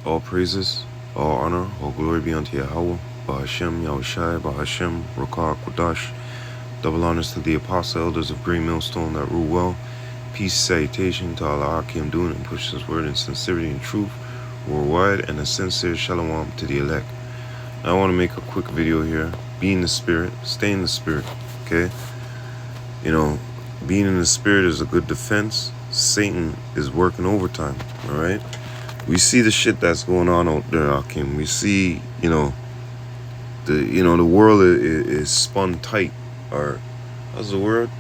All praises, all honor, all glory be unto Yahweh, Bahashem, Yahushai, Bahashem, Rakar, Kodash. Double honors to the apostle elders of Green Millstone that rule well. Peace, salutation to Allah Hakim doing and push His word in sincerity and truth worldwide, and a sincere shalom to the elect. Now I want to make a quick video here. Be in the spirit, stay in the spirit, okay? You know, being in the spirit is a good defense. Satan is working overtime, all right? We see the shit that's going on out there, Hakim. We see, the world is spun tight, or how's the word?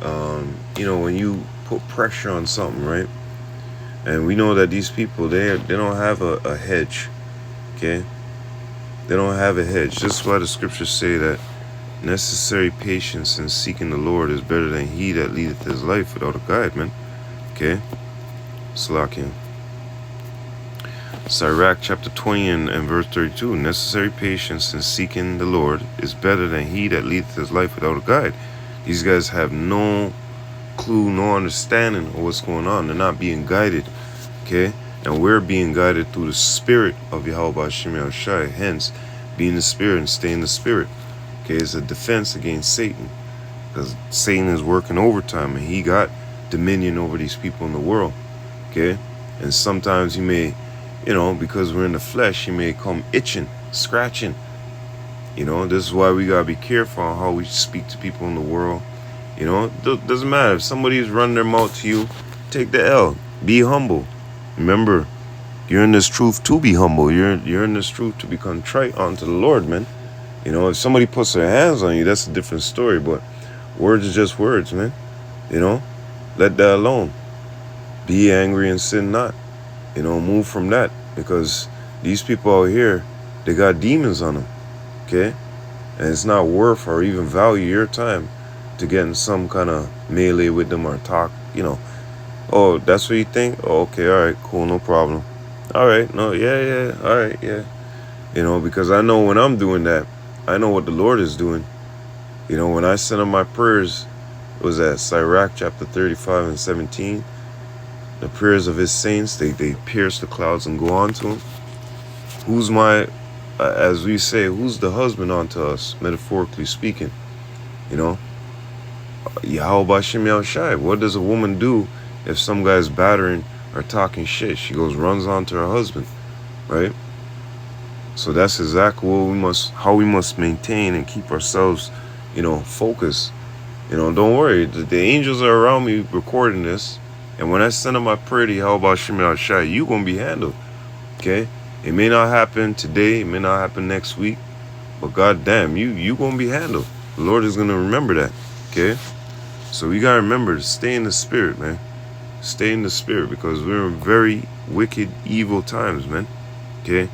When you put pressure on something, right? And we know that these people, they don't have a hedge, okay? They don't have a hedge. This is why the scriptures say that necessary patience in seeking the Lord is better than he that leadeth his life without a guide, man. Okay? Salakim. Sirach chapter 20 and verse 32. Necessary patience in seeking the Lord is better than he that leadeth his life without a guide. These guys have no clue, no understanding of what's going on. They're not being guided. Okay? And we're being guided through the spirit of Yahweh Hashem Yahushai. Hence, be in the spirit and stay in the spirit. Okay? It's a defense against Satan. Because Satan is working overtime and he got dominion over these people in the world. Okay? And sometimes he may, because we're in the flesh, he may come itching, scratching. This is why we gotta be careful on how we speak to people in the world. It doesn't matter. If somebody's running their mouth to you, take the L. Be humble. Remember, you're in this truth to be humble. You're in this truth to be contrite unto the Lord, man. If somebody puts their hands on you, that's a different story. But words are just words, man. Let that alone. Be angry and sin not. Move from that. Because these people out here, they got demons on them. Okay? And it's not worth or even value your time to get in some kind of melee with them or talk, Oh, that's what you think? Oh, okay, all right, cool, no problem. All right, no, yeah, all right, yeah. Because I know when I'm doing that, I know what the Lord is doing. When I send up my prayers, it was at Sirach chapter 35 and 17. The prayers of his saints, they pierce the clouds and go on to him. Who's as we say, who's the husband unto us, metaphorically speaking? Yahweh Bashem Yahushai. What does a woman do if some guy's battering or talking shit? She runs on to her husband, right? So that's exactly how we must maintain and keep ourselves, focused. Don't worry. The angels are around me recording this. And when I send them my prayer to Yahweh Bashem Yahushai, you going to be handled, okay? It may not happen today. It may not happen next week. But goddamn, you going to be handled. The Lord is going to remember that, okay? So we got to remember to stay in the spirit, man. Stay in the spirit, because we're in very wicked, evil times, man. Okay?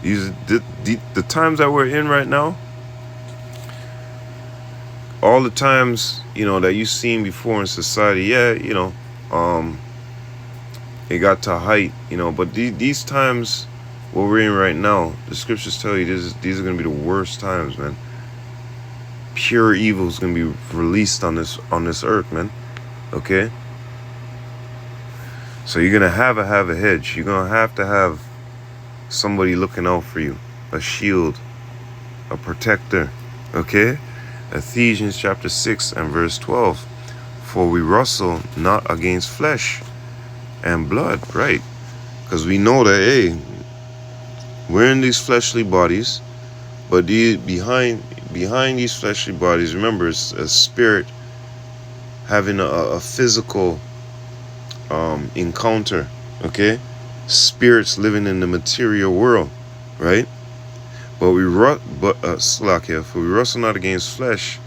These the times that we're in right now, all the times, that you've seen before in society, it got to height, but these times, what we're in right now, the scriptures tell you these are going to be the worst times, man. Pure evil is going to be released on this earth, man. Okay? So you're going to have a hedge. You're going to have somebody looking out for you. A shield. A protector. Okay? Ephesians chapter 6 and verse 12. For we wrestle not against flesh and blood. Right? Because we know that, hey, we're in these fleshly bodies. But behind these fleshly bodies, remember, it's a spirit having a physical encounter, okay? Spirits living in the material world, right? For we wrestle not against flesh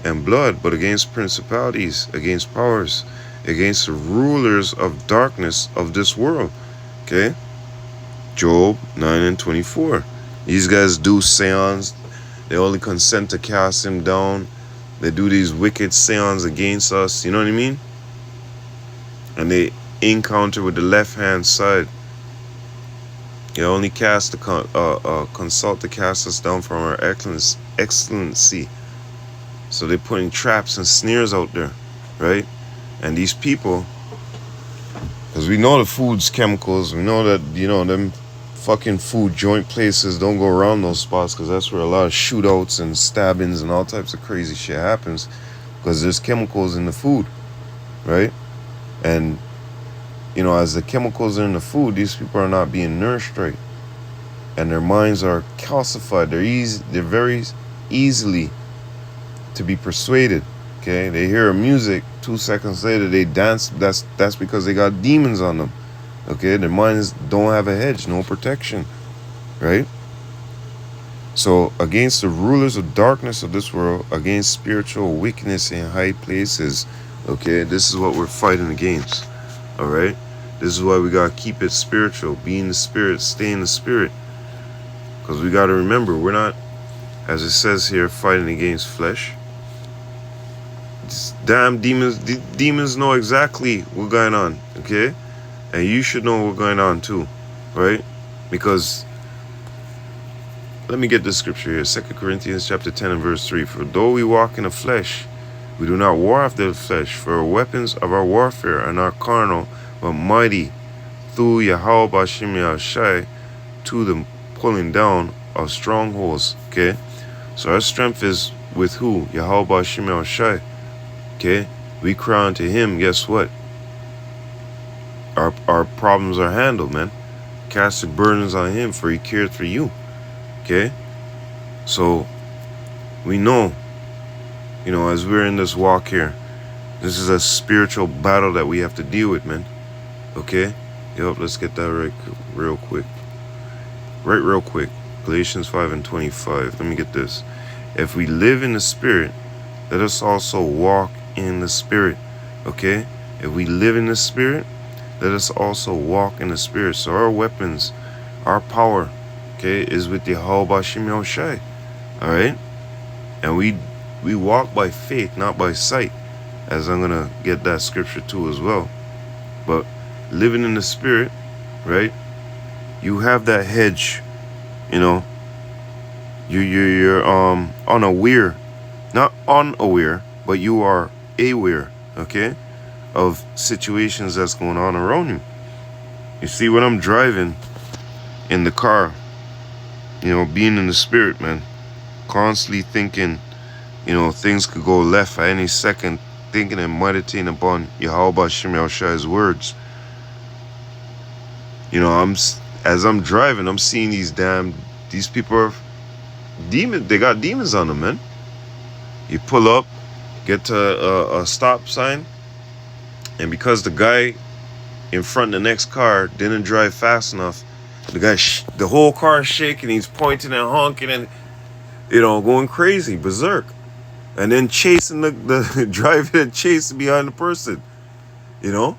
and blood, but against principalities, against powers, against the rulers of darkness of this world, okay? Job 9 and 24. These guys do seance. They only consent to cast him down. They do these wicked seance against us. You know what I mean? And they encounter with the left-hand side. They only consult to cast us down from our excellency. So they're putting traps and snares out there, right? And these people, because we know the food's chemicals, we know that, them fucking food joint places, don't go around those spots, because that's where a lot of shootouts and stabbings and all types of crazy shit happens, because there's chemicals in the food, right? And you know, as the chemicals are in the food, these people are not being nourished right, and their minds are calcified. They're very easily to be persuaded. Okay, they hear a music, 2 seconds later they dance. That's because they got demons on them. Okay, their minds don't have a hedge, no protection, right? So against the rulers of darkness of this world, against spiritual wickedness in high places, okay, this is what we're fighting against. All right, this is why we gotta keep it spiritual, be in the spirit, stay in the spirit, because we gotta remember, we're not, as it says here, fighting against flesh. These damn demons know exactly what's going on, okay? And you should know what's going on too, right? Because, let me get this scripture here. 2 Corinthians chapter 10 and verse 3. For though we walk in the flesh, we do not war after the flesh. For our weapons of our warfare are not carnal, but mighty through Yahweh Bashim Yahshai to the pulling down of strongholds. Okay? So our strength is with who? Yahweh Bashim Yahshai. Okay? We cry unto him, guess what? Our problems are handled, man. Cast the burdens on him, for he cared for you. Okay? So we know, you know, as we're in this walk here, this is a spiritual battle that we have to deal with, man. Okay? Yup, let's get that right real quick. Right real quick. Galatians 5 and 25. Let me get this. If we live in the spirit, let us also walk in the spirit. Okay? If we live in the spirit, let us also walk in the spirit. So our weapons, our power, okay, is with the Yahweh Bashim Yahushai. Alright? And we walk by faith, not by sight. As I'm gonna get that scripture too as well. But living in the spirit, right? You have that hedge, you know. You're unaware. Not unaware, but you are aware, okay? Of situations that's going on around you. You see, when I'm driving in the car, you know, being in the spirit, man, constantly thinking, you know, things could go left at any second, thinking and meditating upon Yahweh Bashim Yahushai's words. You know, as I'm driving, I'm seeing these people are demons. They got demons on them, man. You pull up, get to a stop sign, and because the guy in front of the next car didn't drive fast enough, the whole car is shaking. He's pointing and honking and, you know, going crazy, berserk, and then chasing the driving and chasing behind the person. You know,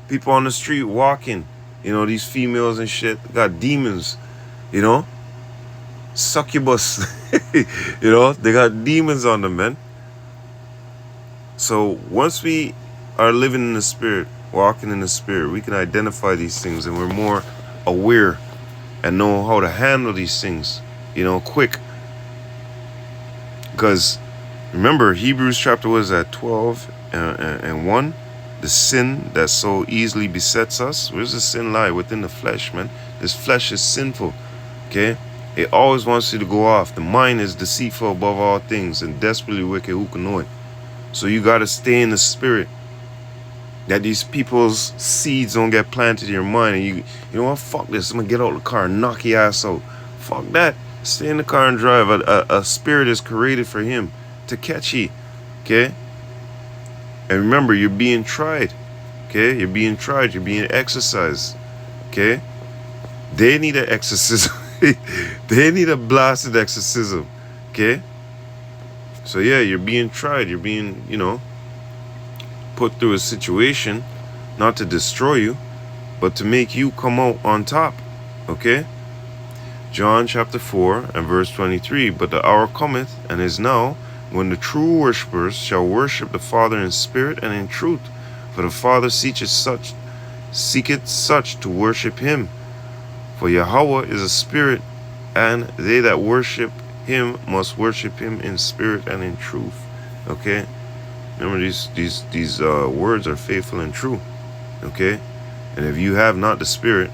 people on the street walking. You know, these females and shit got demons. You know, succubus. You know, they got demons on them, man. So once we are living in the spirit, walking in the spirit, we can identify these things, and we're more aware and know how to handle these things, you know, quick. Because remember, Hebrews chapter 12 and 1, the sin that so easily besets us. Where's the sin lie? Within the flesh, man. This flesh is sinful, okay? It always wants you to go off. The mind is deceitful above all things and desperately wicked. Who can know it? So you got to stay in the spirit, that these people's seeds don't get planted in your mind, and you know what, fuck this, I'm gonna get out of the car and knock your ass out. Fuck that. Stay in the car and drive. A spirit is created for him to catch you, okay? And remember, you're being tried, okay? You're being tried, you're being exercised, okay? They need an exorcism. They need a blasted exorcism, okay? So yeah, you're being tried, you're being, you know, put through a situation, not to destroy you, but to make you come out on top, okay? John chapter 4 and verse 23, but the hour cometh, and is now, when the true worshippers shall worship the Father in spirit and in truth, for the Father seeketh such to worship him. For Yahweh is a spirit, and they that worship him must worship him in spirit and in truth. Okay? Remember, these words are faithful and true. Okay? And if you have not the spirit,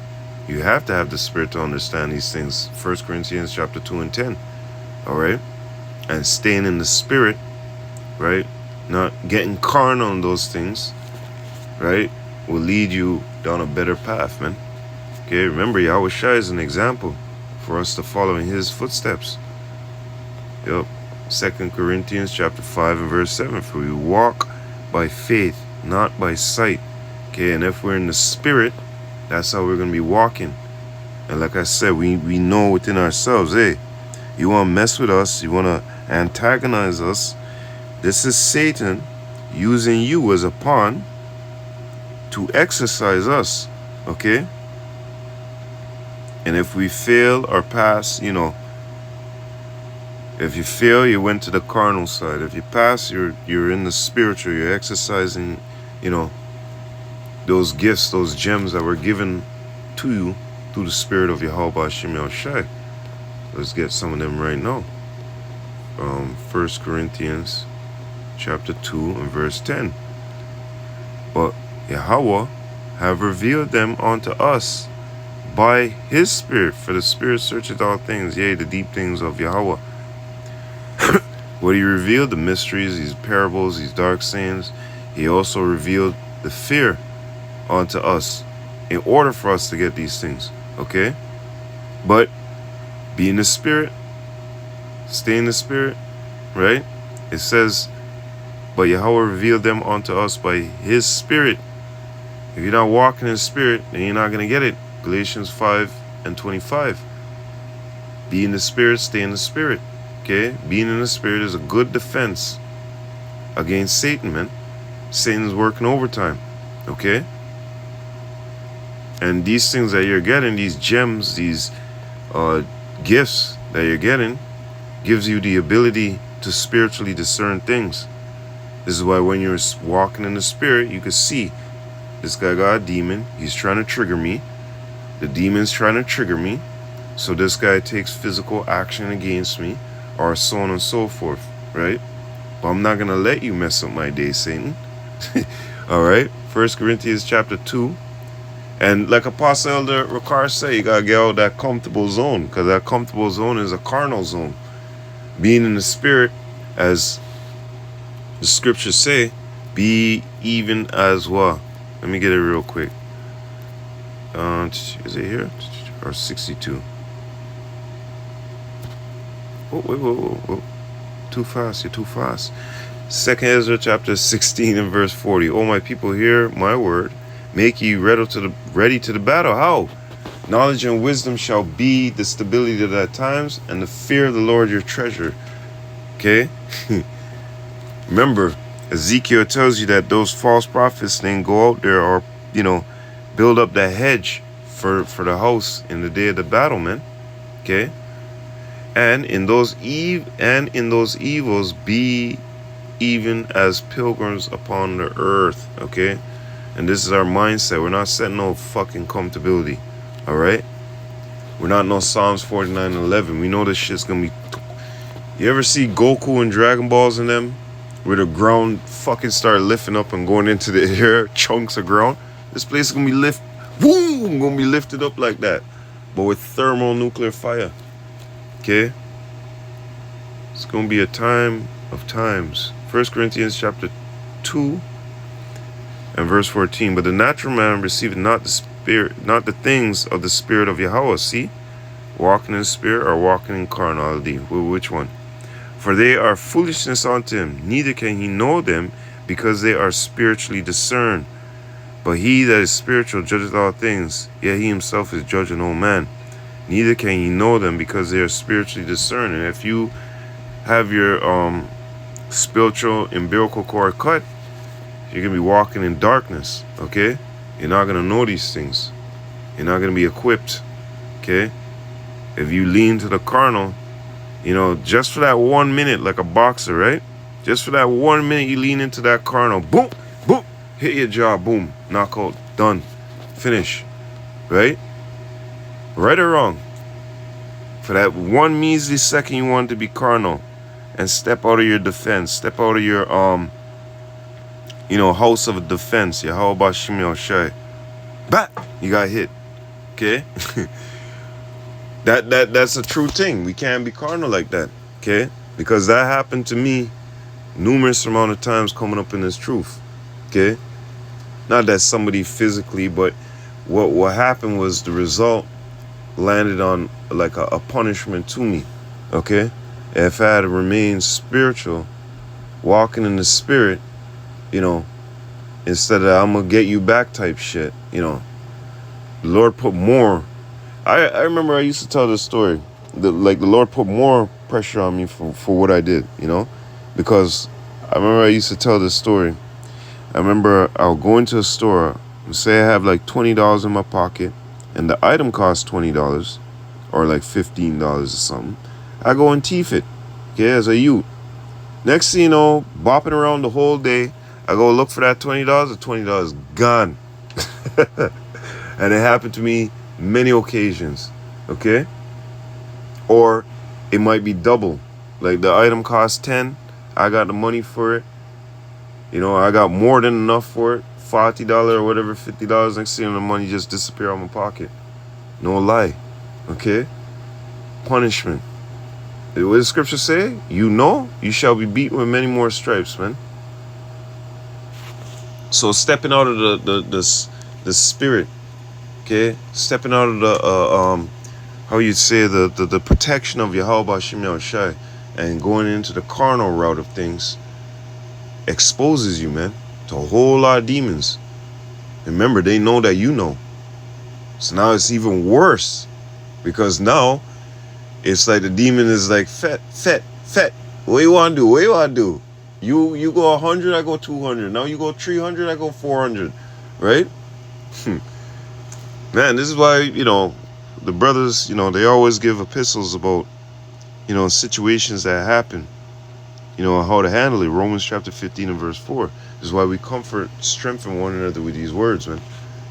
You have to have the Spirit to understand these things. 1 Corinthians chapter 2 and 10. All right? And staying in the Spirit, right? Not getting carnal on those things, right? Will lead you down a better path, man. Okay, remember, Yahweh Shai is an example for us to follow in his footsteps. Yep. 2 Corinthians chapter 5 and verse 7. For we walk by faith, not by sight. Okay, and if we're in the Spirit, that's how we're going to be walking. And like I said, we know within ourselves, hey, you want to mess with us, you want to antagonize us. This is Satan using you as a pawn to exercise us, okay? And if we fail or pass, you know, if you fail, you went to the carnal side. If you pass, you're in the spiritual. You're exercising, you know, those gifts, those gems that were given to you through the Spirit of Yahweh Shem Shai. Let's get some of them right now. 1 Corinthians chapter 2 and verse 10. But Yahweh have revealed them unto us by his Spirit, for the Spirit searcheth all things, yea, the deep things of Yahweh. What he revealed, the mysteries, these parables, these dark sayings, he also revealed the fear unto us in order for us to get these things, okay? But be in the Spirit, stay in the Spirit, right? It says, but Yahweh revealed them unto us by his Spirit. If you're not walking in the Spirit, then you're not going to get it. Galatians 5 and 25. Be in the Spirit, stay in the Spirit. Okay? Being in the Spirit is a good defense against Satan, man. Satan's working overtime. Okay? And these things that you're getting, these gems, these gifts that you're getting, gives you the ability to spiritually discern things. This is why when you're walking in the Spirit, you can see this guy got a demon. He's trying to trigger me. The demon's trying to trigger me. So this guy takes physical action against me, or so on and so forth, right? But I'm not going to let you mess up my day, Satan. All right? 1 Corinthians chapter 2. And like Apostle Elder Ricard said, you got to get out of that comfortable zone, because that comfortable zone is a carnal zone. Being in the Spirit, as the scriptures say, be even as well. Let me get it real quick. Is it here? Or 62? Whoa. Too fast. You're too fast. 2nd Ezra chapter 16 and verse 40. Oh, my people, hear my word. Make ye ready to the battle. How? Knowledge and wisdom shall be the stability of thy times, and the fear of the Lord your treasure. Okay? Remember, Ezekiel tells you that those false prophets then go out there or, you know, build up that hedge for the house in the day of the battle, man. Okay? And in those evils be even as pilgrims upon the earth. Okay? And this is our mindset. We're not setting no fucking comfortability. Alright? We're not no Psalms 49:11. We know this shit's gonna be. You ever see Goku and Dragon Balls in them? Where the ground fucking start lifting up and going into the air, chunks of ground. This place is gonna be gonna be lifted up like that, but with thermonuclear fire. Okay, it's gonna be a time of times. 1 Corinthians chapter 2 and verse 14. But the natural man receiveth not the spirit, not the things of the Spirit of Yahweh. See, walking in the Spirit or walking in carnality. Which one? For they are foolishness unto him, neither can he know them, because they are spiritually discerned. But he that is spiritual judgeth all things, yet he himself is judge of no man. Neither can he know them, because they are spiritually discerned. And if you have your spiritual umbilical cord cut, you're going to be walking in darkness, okay? You're not going to know these things. You're not going to be equipped, okay? If you lean to the carnal, you know, just for that 1 minute, like a boxer, right? Just for that 1 minute, you lean into that carnal, boom, boom, hit your jaw, boom, knockout, done, finish, right? Right or wrong? For that 1 measly second, you want to be carnal and step out of your defense, step out of your, you know, house of defense, Yahweh Bashim Shai. Bah! You got hit. Okay? That's a true thing. We can't be carnal like that. Okay? Because that happened to me numerous amount of times coming up in this truth. Okay? Not that somebody physically, but what happened was the result landed on like a punishment to me. Okay? If I had remained spiritual, walking in the spirit, you know, instead of I'm gonna get you back type shit, you know, the Lord put more. I remember I used to tell this story. The Lord put more pressure on me for what I did, you know, because I remember I used to tell this story. I remember I'll go into a store, say I have like $20 in my pocket, and the item costs $20 or like $15 or something. I go and thief it, okay, as a youth. Next thing you know, bopping around the whole day, I go look for that $20, the $20 gone. And it happened to me many occasions, okay? Or it might be double. Like the item costs 10, I got the money for it. You know, I got more than enough for it, $40 or whatever, $50. Next thing you know, the money just disappear out of my pocket. No lie, okay? Punishment. What does the scripture say? You know, you shall be beaten with many more stripes, man. So stepping out of the spirit, okay? Stepping out of the how you'd say the protection of Yahweh Shem Yahushai and going into the carnal route of things exposes you, man, to a whole lot of demons. Remember, they know that you know. So now it's even worse because now it's like the demon is like, fat. What you want to do? What you want to do? You go 100, I go 200. Now you go 300, I go 400. Right? Man, this is why, you know, the brothers, you know, they always give epistles about, you know, situations that happen, you know, how to handle it. Romans chapter 15 and verse 4. This is why we comfort, strengthen one another with these words, man.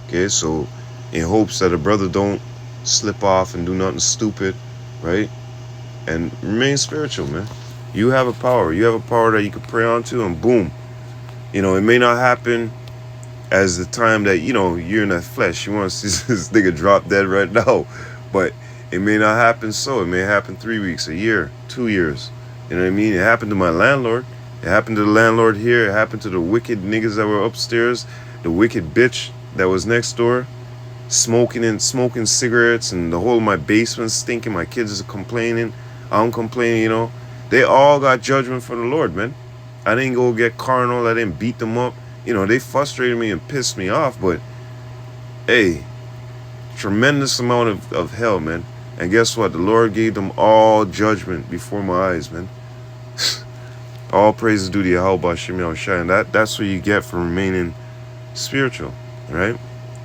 Okay, so in hopes that a brother don't slip off and do nothing stupid, right? And remain spiritual, man. You have a power. You have a power that you can pray onto, and boom. You know, it may not happen as the time that, you know, you're in that flesh. You want to see this nigga drop dead right now. But it may not happen so. It may happen 3 weeks, a year, 2 years. You know what I mean? It happened to my landlord. It happened to the landlord here. It happened to the wicked niggas that were upstairs. The wicked bitch that was next door. Smoking cigarettes, and the whole of my basement stinking. My kids are complaining. I'm complaining, you know. They all got judgment from the Lord, man. I didn't go get carnal. I didn't beat them up. You know, they frustrated me and pissed me off, but hey, tremendous amount of hell, man. And guess what? The Lord gave them all judgment before my eyes, man. All praises due to Yahweh Shem Yahushai. And that's what you get for remaining spiritual, right?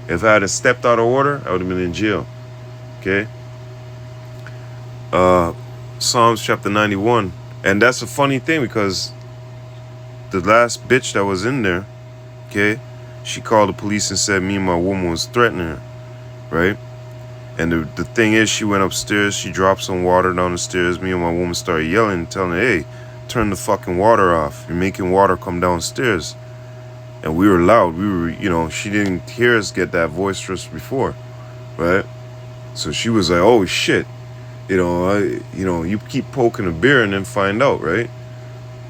If I had stepped out of order, I would have been in jail. Okay? Psalms chapter 91. And that's a funny thing because the last bitch that was in there, okay, she called the police and said me and my woman was threatening her, right? And the thing is, she went upstairs, she dropped some water down the stairs. Me and my woman started yelling, telling her, hey, turn the fucking water off. You're making water come downstairs. And we were loud. We were, you know, she didn't hear us get that boisterous before, right? So she was like, oh, shit. You know, you keep poking a bear and then find out, right?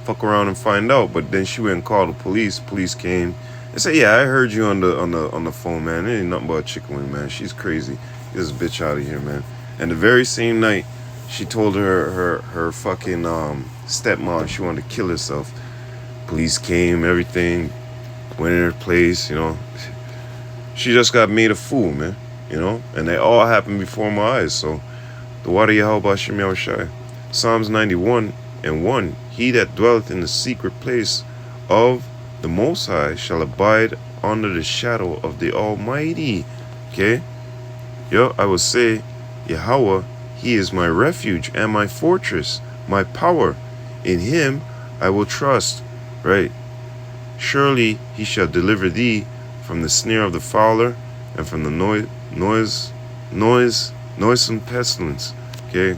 Fuck around and find out. But then she went and called the police. Police came and said, yeah, I heard you on the phone, man. It ain't nothing but a chicken wing, man. She's crazy. Get this bitch out of here, man. And the very same night, she told her fucking stepmom she wanted to kill herself. Police came, everything. Went in her place, you know. She just got made a fool, man. You know? And they all happened before my eyes. So, the water Yahweh Shem Yahushai. Psalms 91 and 1. He that dwelleth in the secret place of the Most High shall abide under the shadow of the Almighty. Okay? Yo, I will say, Yahweh, He is my refuge and my fortress, my power. In Him I will trust. Right? Surely He shall deliver thee from the snare of the fowler and from the noisome pestilence. Okay?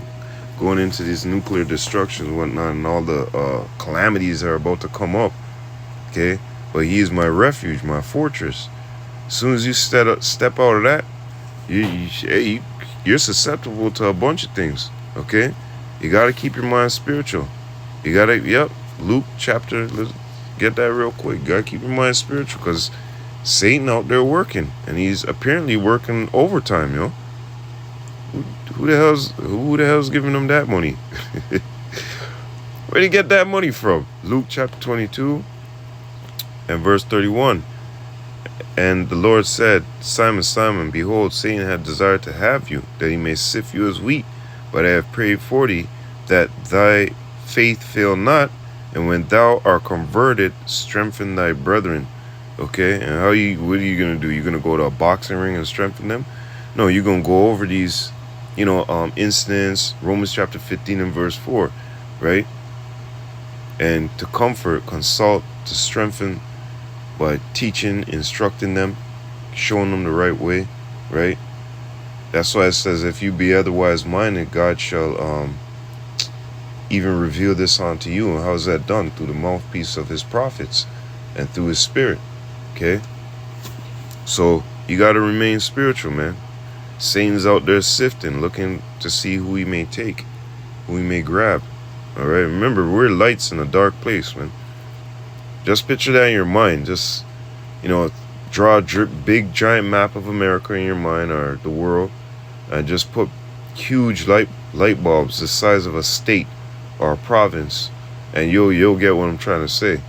Going into these nuclear destructions and whatnot and all the calamities that are about to come up. Okay? But He is my refuge, my fortress. As soon as you step out of that, You're susceptible to a bunch of things, okay? You got to keep your mind spiritual. You got to, yep, Luke chapter, let's get that real quick. You got to keep your mind spiritual because Satan out there working, and he's apparently working overtime, yo. Who the hell's giving them that money? Where do you get that money from? Luke chapter 22 and verse 31. And the Lord said, Simon, Simon, behold, Satan hath desired to have you, that he may sift you as wheat. But I have prayed for thee, that thy faith fail not, and when thou art converted, strengthen thy brethren. Okay, and what are you gonna do? You're gonna go to a boxing ring and strengthen them? No, you're gonna go over these, incidents, Romans chapter 15 and verse 4, right? And to comfort, consult, to strengthen, by teaching, instructing them, showing them the right way, right? That's why it says, if you be otherwise minded, God shall even reveal this unto you. And how is that done? Through the mouthpiece of his prophets and through his spirit, okay? So you got to remain spiritual, man. Satan's out there sifting, looking to see who he may take, who he may grab, all right? Remember, we're lights in a dark place, man. Just picture that in your mind. Just, draw a big giant map of America in your mind, or the world, and just put huge light bulbs the size of a state or a province, and you'll get what I'm trying to say.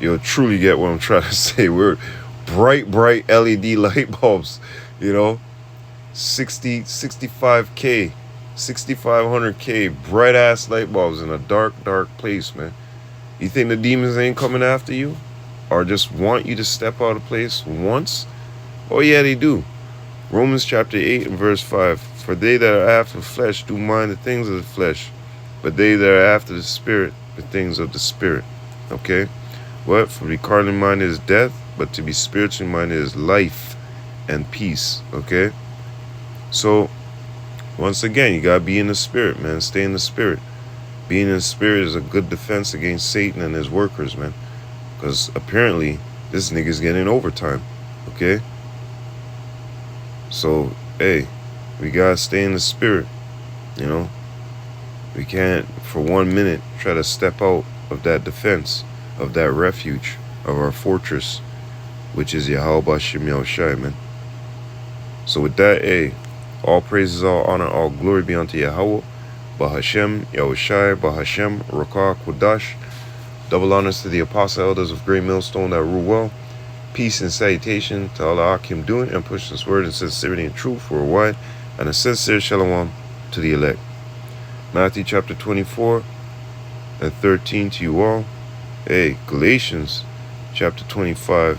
You'll truly get what I'm trying to say. We're bright LED light bulbs, 65K, 6500K bright ass light bulbs in a dark place, man. You think the demons ain't coming after you? Or just want you to step out of place once? Oh yeah, they do. Romans chapter 8 and verse 5. For they that are after the flesh do mind the things of the flesh, but they that are after the spirit, the things of the spirit. Okay? What? For the carnally minded is death, but to be spiritually minded is life and peace. Okay? So, once again, you gotta be in the spirit, man. Stay in the spirit. Being in the spirit is a good defense against Satan and his workers, man. Because apparently, this nigga's getting overtime. Okay? So, hey, we gotta stay in the spirit. We can't, for 1 minute, try to step out of that defense, of that refuge, of our fortress, which is Yahweh Bashim Yahushai, man. So with that, hey, all praises, all honor, all glory be unto Yahweh, Bahashem, Yahushai, Bahashem, Rakah, Kodash. Double honors to the apostle elders of Great Millstone that rule well. Peace and salutation to all the Akim doing and pushing this word in sincerity and truth worldwide. And a sincere shalom to the elect. Matthew chapter 24 and 13 to you all. Hey, Galatians chapter 25,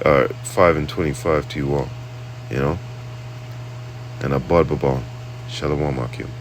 5 and 25 to you all. And Abad Babon. Shalom Akim.